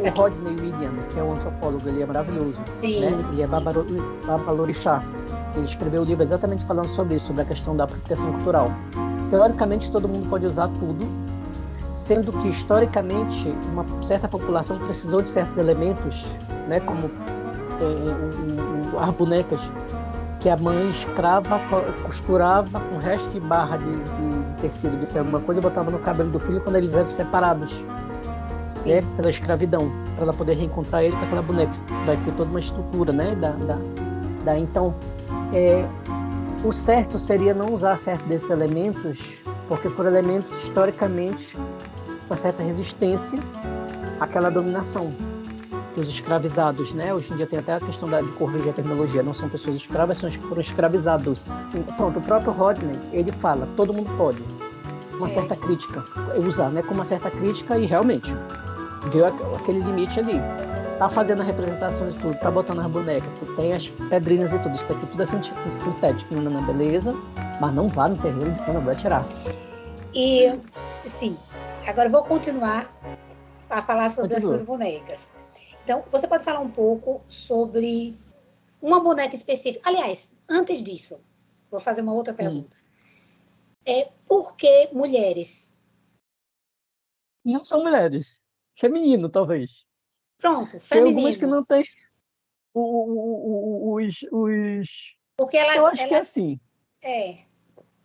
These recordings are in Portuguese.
Rodney William, que é um antropólogo, ele é maravilhoso. Sim, Né? Ele é Babalorixá. Ele escreveu um livro exatamente falando sobre isso, sobre a questão da apropriação cultural. Teoricamente, todo mundo pode usar tudo, sendo que, historicamente, uma certa população precisou de certos elementos, né, como as bonecas, que a mãe escrava costurava com resto de barra de tecido, de ser alguma coisa, e botava no cabelo do filho quando eles eram separados, né, pela escravidão, para ela poder reencontrar ele com aquela boneca. Vai ter toda uma estrutura, né, então, o certo seria não usar certo desses elementos, porque foram elementos historicamente com certa resistência àquela dominação dos escravizados, né? Hoje em dia tem até a questão de corrigir a terminologia, não são pessoas escravas, são foram escravizados. Sim, pronto, o próprio Rodney, ele fala, todo mundo pode, uma certa crítica, usar, né, com uma certa crítica, e realmente viu aquele limite ali. Tá fazendo as representações e tudo, tá botando as bonecas, tu tem as pedrinhas e tudo, isso daqui tudo é sintético, não é beleza, mas não vá no terreno de quando vai tirar. E, sim, agora eu vou continuar a falar sobre as suas bonecas. Então, você pode falar um pouco sobre uma boneca específica. Aliás, antes disso, vou fazer uma outra pergunta. Por que mulheres? Não são mulheres. Feminino, talvez. Pronto, feminino. Tem algumas que não têm os... Porque eu acho que é assim.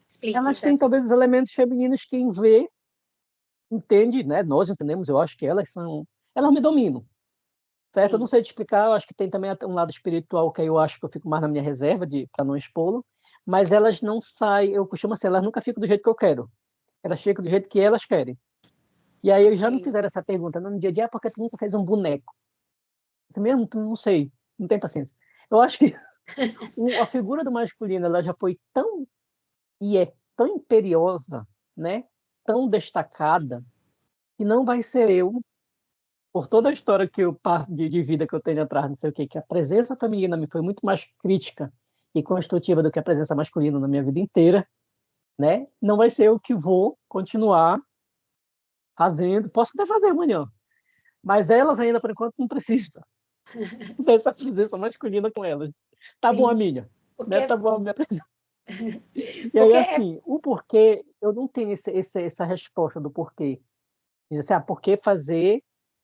Explique, elas têm talvez os elementos femininos que quem vê entende, né? Nós entendemos, eu acho que elas me dominam. Certo? Sim. Eu não sei te explicar, eu acho que tem também um lado espiritual que eu acho que eu fico mais na minha reserva para não expô-lo, mas elas não saem, eu costumo assim, elas nunca ficam do jeito que eu quero. Elas ficam do jeito que elas querem. E aí eu já me fizeram essa pergunta no dia a dia, porque tu nunca fez um boneco? Isso mesmo? Não sei, não tem paciência. Eu acho que a figura do masculino, ela já foi tão, e é tão imperiosa, né? Tão destacada, que não vai ser eu, por toda a história que eu passo de vida que eu tenho atrás, não sei o quê, que a presença feminina me foi muito mais crítica e construtiva do que a presença masculina na minha vida inteira, né? Não vai ser eu que vou continuar fazendo, posso até fazer amanhã, mas elas ainda, por enquanto, não precisam dessa presença masculina com elas. Tá bom a minha, né? Tá bom a minha presença. E aí, assim, o porquê, eu não tenho essa resposta do porquê. Diz assim, por que fazer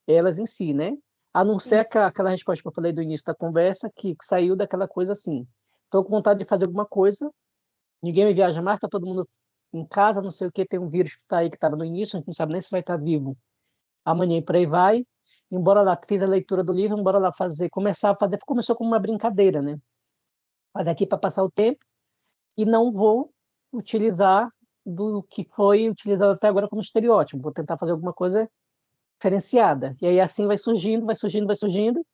elas em si, né? A não ser aquela resposta que eu falei do início da conversa, que saiu daquela coisa assim, estou com vontade de fazer alguma coisa, ninguém me viaja mais, está todo mundo em casa, não sei o que, tem um vírus que está aí, que estava no início, a gente não sabe nem se vai estar vivo amanhã e por aí vai. Embora lá, fiz a leitura do livro, embora lá começar a fazer, começou como uma brincadeira, né? Fazer aqui para passar o tempo, e não vou utilizar do que foi utilizado até agora como estereótipo, vou tentar fazer alguma coisa diferenciada. E aí assim vai surgindo, vai surgindo, vai surgindo.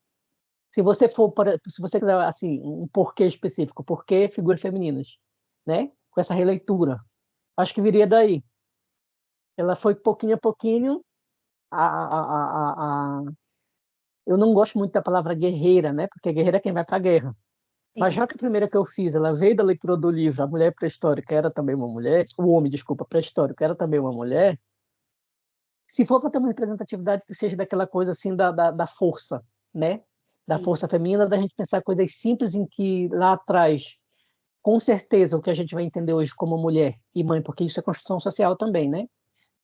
Se você quiser assim um porquê específico, porquê figuras femininas, né? Com essa releitura, acho que viria daí. Ela foi pouquinho a pouquinho. Eu não gosto muito da palavra guerreira, né? Porque guerreira é quem vai para a guerra. Mas já que a primeira que eu fiz, ela veio da leitura do livro, a mulher pré-histórica era também uma mulher, o homem, desculpa, pré-histórico era também uma mulher. Se for para ter uma representatividade que seja daquela coisa assim da força, né? Da força feminina, da gente pensar coisas simples em que lá atrás, com certeza, o que a gente vai entender hoje como mulher e mãe, porque isso é construção social também, né?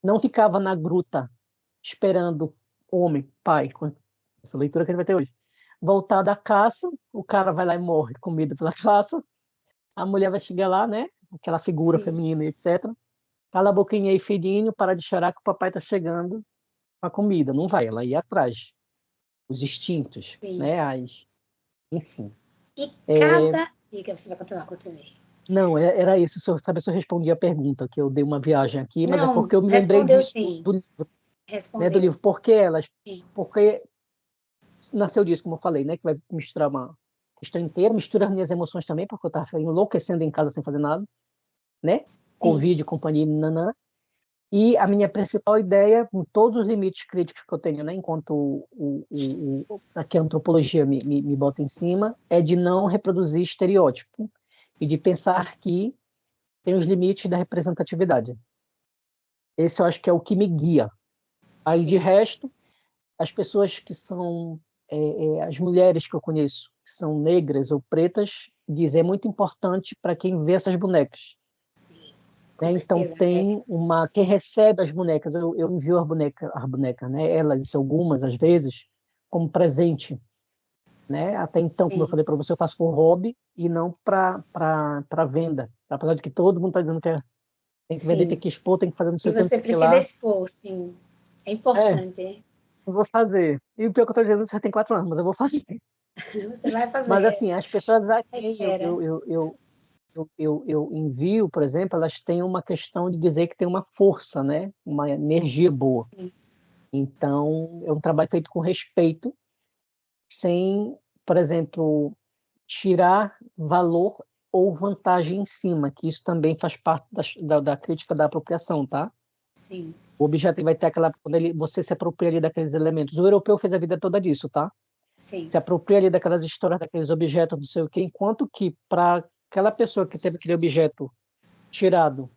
Não ficava na gruta esperando homem, pai, com essa leitura que a gente vai ter hoje. Voltar da caça, o cara vai lá e morre comida pela caça, a mulher vai chegar lá, né? Aquela figura feminina, etc. Cala a boquinha aí, filhinho, para de chorar que o papai está chegando com a comida. Não vai, ela ia atrás. Os instintos, né? Enfim. E cada... Diga, você vai continuar, continue. Não, era isso. Sabe se eu respondi a pergunta, que eu dei uma viagem aqui, mas não, é porque eu me lembrei disso do livro. Né, do livro. Por que elas? Porque nasceu disso, como eu falei, né? Que vai misturar uma questão inteira, mistura as minhas emoções também, porque eu estava enlouquecendo em casa sem fazer nada, né? Covid, companhia, nanã. E a minha principal ideia, com todos os limites críticos que eu tenho, né, enquanto aqui a antropologia me bota em cima, é de não reproduzir estereótipo e de pensar que tem os limites da representatividade. Esse eu acho que é o que me guia. Aí, de resto, as pessoas que são, as mulheres que eu conheço, que são negras ou pretas, dizem é muito importante para quem vê essas bonecas. Com Né? Então certeza. tem quem recebe as bonecas, eu envio as bonecas, né? Elas, algumas às vezes, como presente, né? Até então, como eu Sim, falei para você, eu faço por hobby e não para venda. Apesar de que todo mundo está dizendo que tem que vender, tem sim. que expor, tem que fazer não E sei o que, não você sei o que precisa lá. expor, sim. É É, importante. eu vou fazer. E o pior que eu estou dizendo, você tem 4 anos, mas eu vou fazer. Você vai Mas fazer. assim, as pessoas a A quem espera. eu envio, por exemplo, elas têm uma questão de dizer que tem uma força, né? Uma energia boa. Sim. Então, é um trabalho feito com respeito, sem, por exemplo, tirar valor ou vantagem em cima, que isso também faz parte da crítica da apropriação, tá? Sim, O objeto vai ter aquela, quando você se apropria ali daqueles elementos. O europeu fez a vida toda disso, tá? sim. Se apropria ali daquelas histórias, daqueles objetos, não sei o quê, enquanto que para aquela pessoa que teve aquele objeto tirado,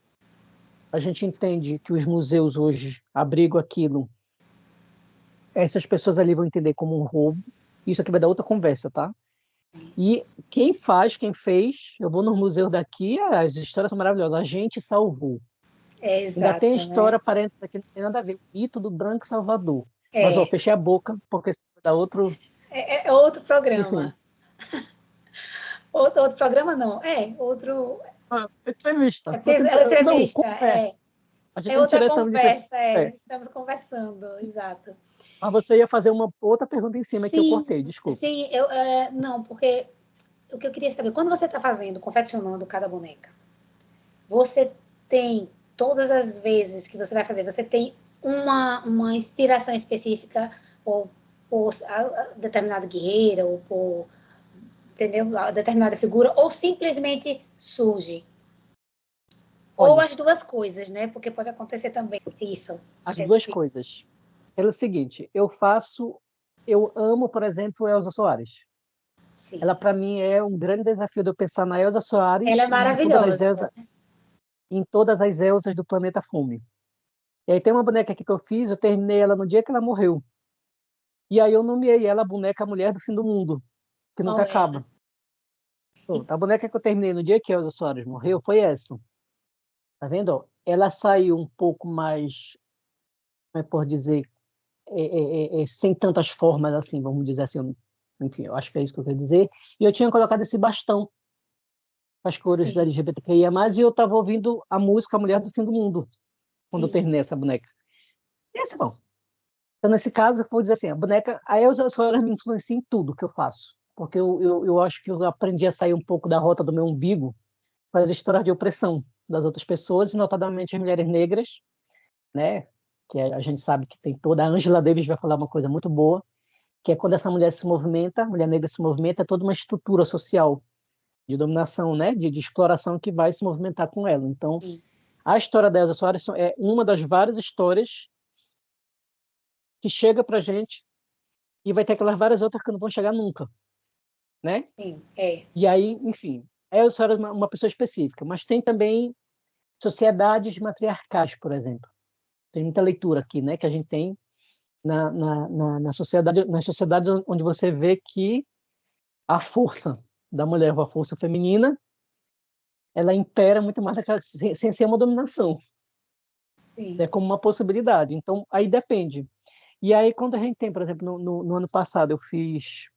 a gente entende que os museus hoje abrigam aquilo, essas pessoas ali vão entender como um roubo. Isso aqui vai dar outra conversa, tá? E quem fez, eu vou no museu daqui, as histórias são maravilhosas. A gente salvou. É Ainda tem a exato, né? história, parênteses aqui, não tem nada a ver, o mito do Branco Salvador. Mas, ó, É. fechei a boca, porque isso vai dar outro. É outro Enfim. programa. Outro programa, não. É, outro. Entrevista. É uma Não, entrevista. conversa. A gente É não outra tira tanto de tempo. conversa. É, estamos conversando, exato. Mas você ia fazer uma outra pergunta em cima que eu Sim, cortei, desculpa. sim, não, porque o que eu queria saber, quando você está fazendo, confeccionando cada boneca, você tem, todas as vezes que você vai fazer, você tem uma inspiração específica, ou por determinada guerreira, ou por, entendeu, a determinada figura, ou simplesmente surge. Ou Olha, as duas coisas, né? Porque pode acontecer também isso. as duas coisas. Pelo seguinte, eu amo, por exemplo, Elza Soares. Sim. Ela, para mim, é um grande desafio de eu pensar na Elza Ela é Soares e maravilhosa. em todas as Elzas do planeta Fume. E aí tem uma boneca aqui que eu fiz, eu terminei ela no dia que ela morreu. E aí eu nomeei ela a boneca Mulher do Fim do Mundo, que nunca Qual é ela? acaba. Pronto, a boneca que eu terminei no dia que a Elza Soares morreu foi essa. Tá vendo? Ela saiu um pouco mais, como é por dizer, sem tantas formas assim, vamos dizer assim. Enfim, eu acho que é isso que eu quero dizer. E eu tinha colocado esse bastão com as cores da Sim, LGBTQIA+, e eu estava ouvindo a música Mulher do Fim do Mundo, quando eu sim, terminei essa boneca. E esse, bom. Então, nesse caso, eu vou dizer assim, a boneca, a Elza Soares me influencia em tudo que eu faço, porque eu acho que eu aprendi a sair um pouco da rota do meu umbigo com as histórias de opressão das outras pessoas, e notadamente as mulheres negras, né? Que a gente sabe que tem toda. A Angela Davis vai falar uma coisa muito boa, que é quando essa mulher se movimenta, a mulher negra se movimenta, é toda uma estrutura social de dominação, né? De exploração que vai se movimentar com ela. Então, sim. a história da Elza Soares é uma das várias histórias que chega para gente e vai ter aquelas várias outras que não vão chegar nunca, né? Sim, é. E aí, enfim, a Elza Soares é uma pessoa específica, mas tem também sociedades matriarcais, por exemplo. Tem muita leitura aqui, né? Que a gente tem na sociedade, nas sociedades onde você vê que a força da mulher, a força feminina, ela impera muito mais sem ser uma dominação, Sim, é como uma possibilidade. Então, aí depende. E aí, quando a gente tem, por exemplo, no ano passado, eu fiz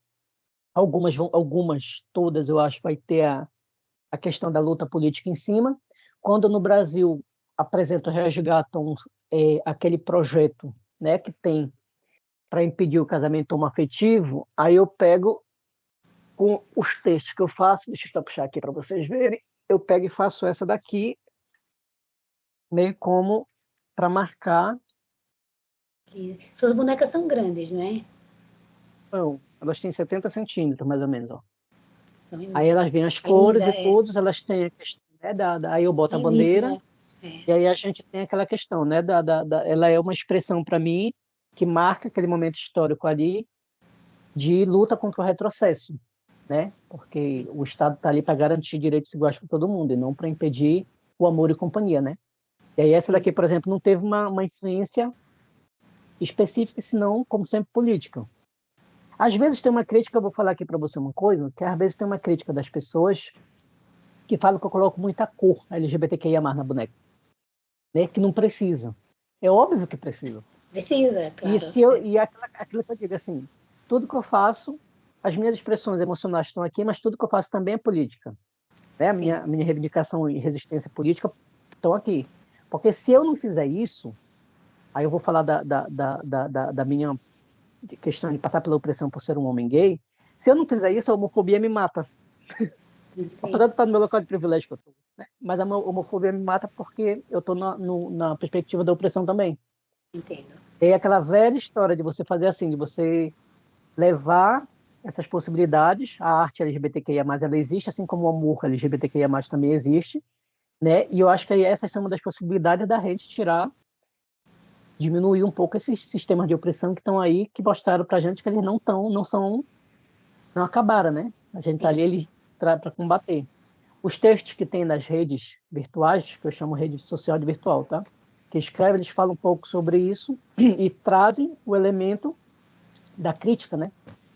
algumas, todas, eu acho, vai ter a questão da luta política em cima. Quando no Brasil apresentam, resgatam aquele projeto, né, que tem para impedir o casamento homoafetivo, aí eu pego com os textos que eu faço, deixa eu puxar aqui para vocês verem, eu pego e faço essa daqui, meio como para marcar. suas bonecas são grandes, né? Não, elas têm 70 centímetros, mais ou menos. Ó. São Aí elas imensas. vêm as É cores linda, e é. todos, elas têm a questão, né, aí eu boto a bandeira, Lindíssima. É. e aí a gente tem aquela questão, né, ela é uma expressão para mim que marca aquele momento histórico ali de luta contra o retrocesso, né? Porque o Estado está ali para garantir direitos iguais para todo mundo e não para impedir o amor e companhia, né? E aí essa Sim, daqui, por exemplo, não teve uma influência específica, senão, como sempre, política. Às vezes tem uma crítica, eu vou falar aqui para você uma coisa, que às vezes tem uma crítica das pessoas que falam que eu coloco muita cor LGBTQIA+ na boneca, né? Que não precisa. É óbvio que precisa. Precisa, E, claro. aquilo que eu digo assim, tudo que eu faço, as minhas expressões emocionais estão aqui, mas tudo que eu faço também é política. Né? A minha reivindicação e resistência política estão aqui. Porque se eu não fizer isso, aí eu vou falar da minha questão de passar pela opressão por ser um homem gay, se eu não fizer isso, a homofobia me mata. Apesar de estar no meu local de privilégio que eu estou, né? Mas a homofobia me mata porque eu estou na perspectiva da opressão também. Entendo. É aquela velha história de você fazer assim, de você levar essas possibilidades. A arte LGBTQIA+, ela existe, assim como o amor LGBTQIA+, também existe, né? E eu acho que essas são uma das possibilidades da gente tirar, diminuir um pouco esses sistemas de opressão que estão aí, que mostraram para a gente que eles não acabaram, né? A gente está Sim. ali para combater. Os textos que tem nas redes virtuais, que eu chamo rede social de virtual, tá? Que escrevem, eles falam um pouco sobre isso e trazem o elemento da crítica, né?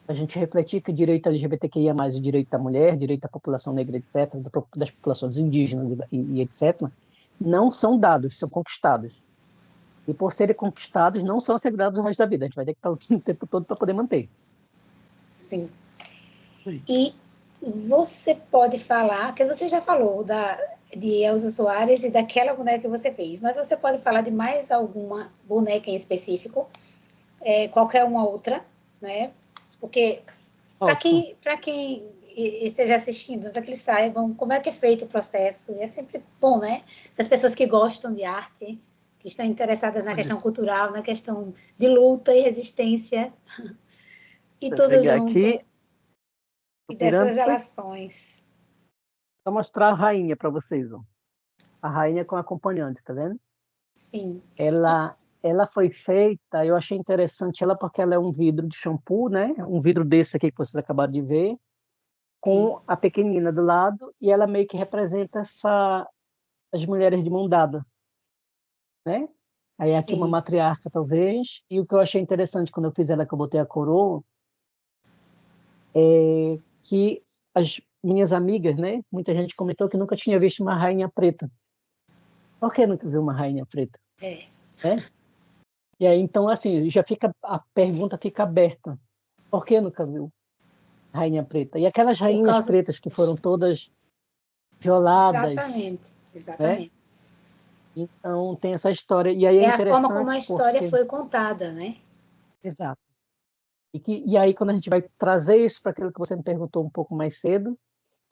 A gente refletir que o direito LGBTQIA+, o direito da mulher, direito da população negra, etc., das populações indígenas e etc., não são dados, são conquistados. E por serem conquistados, não são assegurados o resto da vida. A gente vai ter que estar o tempo todo para poder manter. Sim. E você pode falar, que você já falou de Elza Soares e daquela boneca que você fez, mas você pode falar de mais alguma boneca em específico, qualquer uma outra, né? Porque para quem esteja assistindo, para que eles saibam como é que é feito o processo, e é sempre bom, né? Das pessoas que gostam de arte, que estão interessadas na questão cultural, na questão de luta e resistência, e Vou tudo pegar junto, aqui, e tô dessas tirando relações. para mostrar a rainha para vocês. Ó. A rainha com acompanhante, tá vendo? Sim. Ela foi feita, eu achei interessante ela porque ela é um vidro de shampoo, né? Um vidro desse aqui que vocês acabaram de ver, Sim. com a pequenina do lado, e ela meio que representa as mulheres de mão dada, né? Aí aqui uma Sim. matriarca, talvez, e o que eu achei interessante quando eu fiz ela, que eu botei a coroa, é que as minhas amigas, né? Muita gente comentou que nunca tinha visto uma rainha preta. Por que nunca viu uma rainha preta? É. Né? E aí, então, assim, já fica, a pergunta fica aberta. Por que nunca viu rainha preta? E aquelas Por rainhas causa. pretas que foram todas violadas, Exatamente. né? Exatamente. Então, tem essa história. E aí é É a forma como a interessante história porque... foi contada, né? Exato. E aí, quando a gente vai trazer isso para aquilo que você me perguntou um pouco mais cedo, o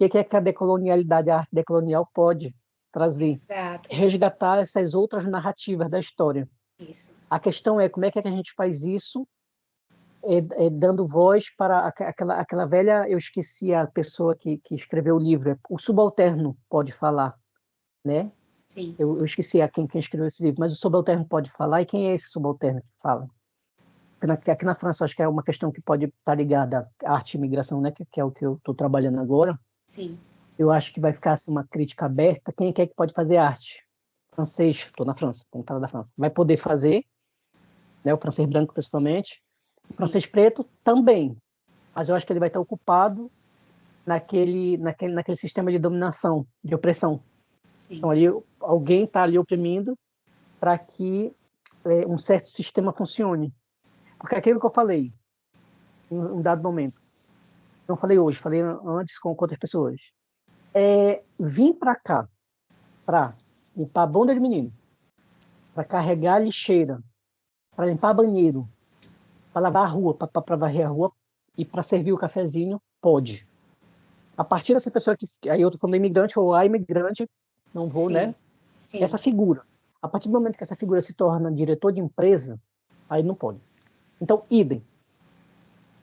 que é que a decolonialidade, a arte decolonial pode trazer? Exato. Resgatar essas outras narrativas da história. Isso. A questão é como é que a gente faz isso, dando voz para aquela velha, eu esqueci a pessoa que escreveu o livro, o subalterno pode falar, né? Sim. Eu esqueci quem escreveu esse livro, mas o subalterno pode falar, e quem é esse subalterno que fala? Aqui na França, acho que é uma questão que pode estar ligada à arte e imigração, né? Que é o que eu estou trabalhando agora. Sim. Eu acho que vai ficar assim, uma crítica aberta. Quem é que pode fazer arte? Francês, estou na França, tem que falar da França. Vai poder fazer, né? O francês branco principalmente. O Sim. francês preto também. Mas eu acho que ele vai estar ocupado naquele sistema de dominação, de opressão. Sim. Então, ali, alguém está ali oprimindo para que um certo sistema funcione. Porque aquilo que eu falei, em um dado momento, não falei hoje, falei antes com outras pessoas, vim para cá para limpar a bunda de menino, para carregar a lixeira, para limpar banheiro, para lavar a rua, para varrer a rua e para servir o cafezinho, pode. A partir dessa pessoa aí eu estou falando imigrante ou a imigrante, não vou, Sim. né? Sim. Essa figura. A partir do momento que essa figura se torna diretor de empresa, aí não pode. Então, idem.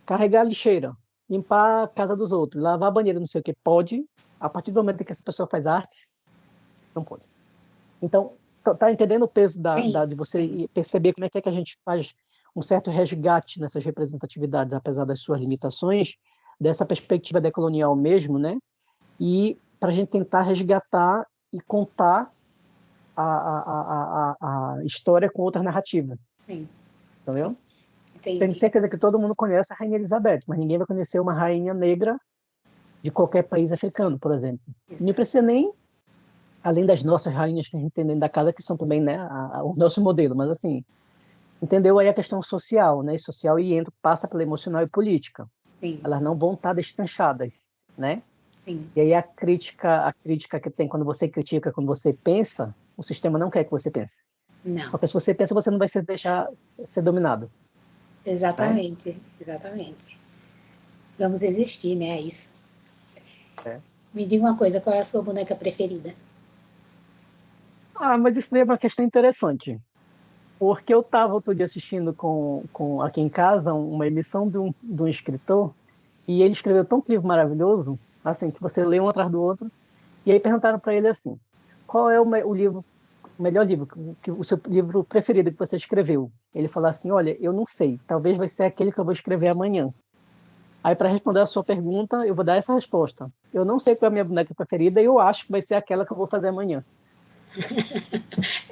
Carregar a lixeira, limpar a casa dos outros, lavar banheiro, não sei o que, pode. A partir do momento que essa pessoa faz arte, não pode. Então, tá entendendo o peso Sim. de Sim. você perceber como é que a gente faz um certo resgate nessas representatividades, apesar das suas limitações, dessa perspectiva decolonial mesmo, né? E para a gente tentar resgatar e contar a história com outra narrativa. Sim. entendeu? Entendi. Tenho certeza que todo mundo conhece a Rainha Elizabeth, mas ninguém vai conhecer uma rainha negra de qualquer país africano, por exemplo. Não precisa nem, além das nossas rainhas que a gente tem dentro da casa, que são também, né, o nosso modelo, mas assim, entendeu aí a questão social, né? Social e passa pela emocional e política. Sim. Elas não vão estar destranchadas, né? Sim. E aí a crítica que tem quando você critica, quando você pensa, o sistema não quer que você pense. Não. Porque se você pensa, você não vai se deixar ser dominado. Exatamente, exatamente. Vamos existir, né, a isso. É. Me diga uma coisa, qual é a sua boneca preferida? Mas isso daí é uma questão interessante. Porque eu estava outro dia assistindo aqui em casa uma emissão de um escritor, e ele escreveu tanto livro maravilhoso, assim, que você lê um atrás do outro, e aí perguntaram para ele assim, qual é o melhor livro, o seu livro preferido que você escreveu? Ele falou assim, olha, eu não sei, talvez vai ser aquele que eu vou escrever amanhã. Aí, para responder a sua pergunta, eu vou dar essa resposta. Eu não sei qual é a minha boneca preferida e eu acho que vai ser aquela que eu vou fazer amanhã.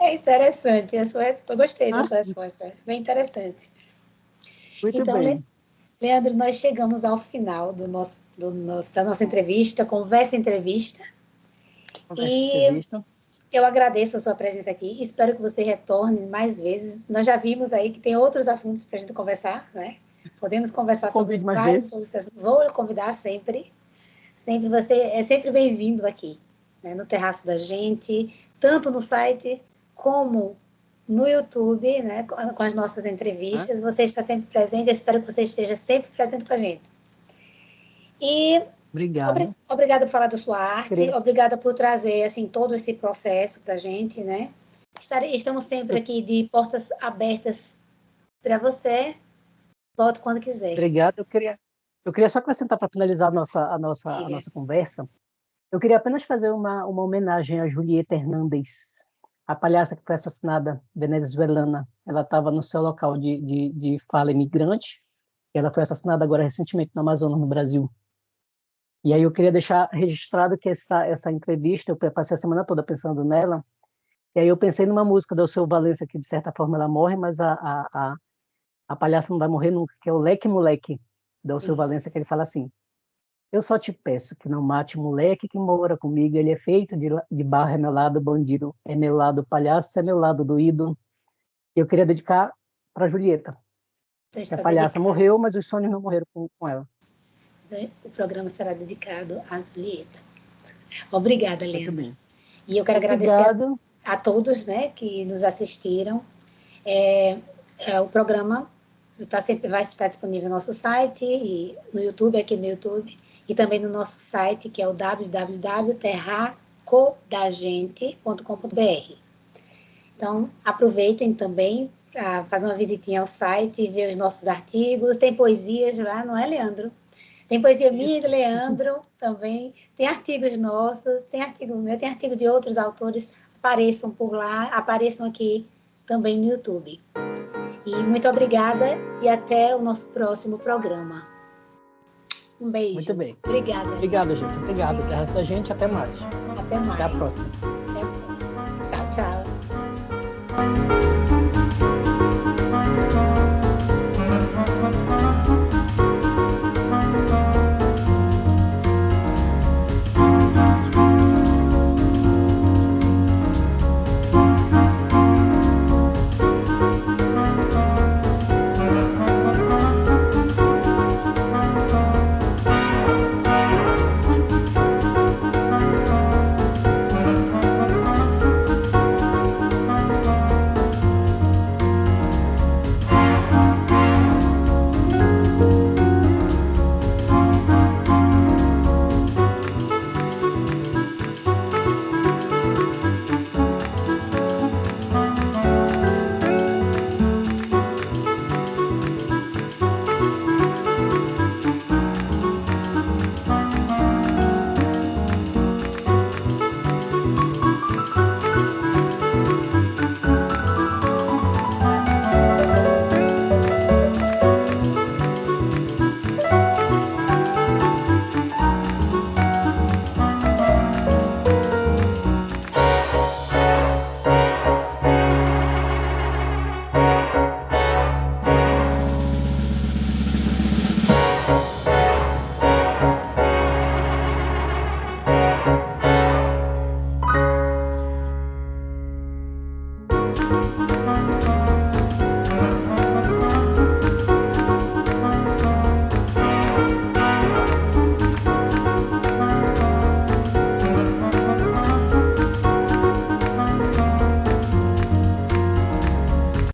É interessante, a sua resposta. Eu gostei da Ah, sua resposta, bem interessante. muito Então, bem. Leandro, nós chegamos ao final da nossa entrevista, conversa-entrevista. Conversa E entrevista. eu agradeço a sua presença aqui. Espero que você retorne mais vezes. Nós já vimos aí que tem outros assuntos para a gente conversar, né? Podemos conversar sobre Convide mais vários vezes. outros. Vou lhe convidar sempre. Sempre você é sempre bem-vindo aqui, né? No Terraço da Gente, tanto no site como no YouTube, né? Com as nossas Né? entrevistas. Você está sempre presente. Eu espero que você esteja sempre presente com a gente. E Obrigado. obrigada por falar da sua arte, Queria, obrigada por trazer assim todo esse processo para a gente, né? Estamos sempre eu- aqui de portas abertas para você. Volte quando quiser. Obrigado. Eu queria só acrescentar para finalizar a Diga. nossa conversa. Eu queria apenas fazer uma homenagem a Julieta Hernández, a palhaça que foi assassinada, venezuelana. Ela estava no seu local de fala imigrante. E ela foi assassinada agora recentemente no Amazonas, no Brasil. E aí eu queria deixar registrado que essa entrevista, eu passei a semana toda pensando nela, e aí eu pensei numa música do Alceu Valença, que de certa forma ela morre, mas a palhaça não vai morrer nunca, que é o Leque Moleque, do Alceu Sim. Valença, que ele fala assim, eu só te peço que não mate o moleque que mora comigo, ele é feito de barro, é meu lado bandido, é meu lado palhaço, é meu lado doído. Eu queria dedicar para Julieta, Então que a está palhaça dedicado. morreu, mas os sonhos não morreram com ela. O programa será dedicado à Julieta. Obrigada, Muito Leandro. bem. E eu quero agradecer Obrigado. a todos, né, que nos assistiram. O programa vai estar disponível no nosso site, e no YouTube, aqui no YouTube, e também no nosso site, que é o www.terracodagente.com.br. Então, aproveitem também para fazer uma visitinha ao site, ver os nossos artigos. Tem poesias lá, não é, Leandro? Tem poesia minha e do Isso. Leandro também. Tem artigos nossos, tem artigo meu, tem artigo de outros autores. Apareçam por lá, apareçam aqui também no YouTube. E muito obrigada e até o nosso próximo programa. Um Muito beijo. bem. Obrigada, Obrigado, Leandro. gente. Obrigado. Terra Obrigada. da gente. Até mais. Até Até a mais. próxima. Até a próxima. Tchau, tchau.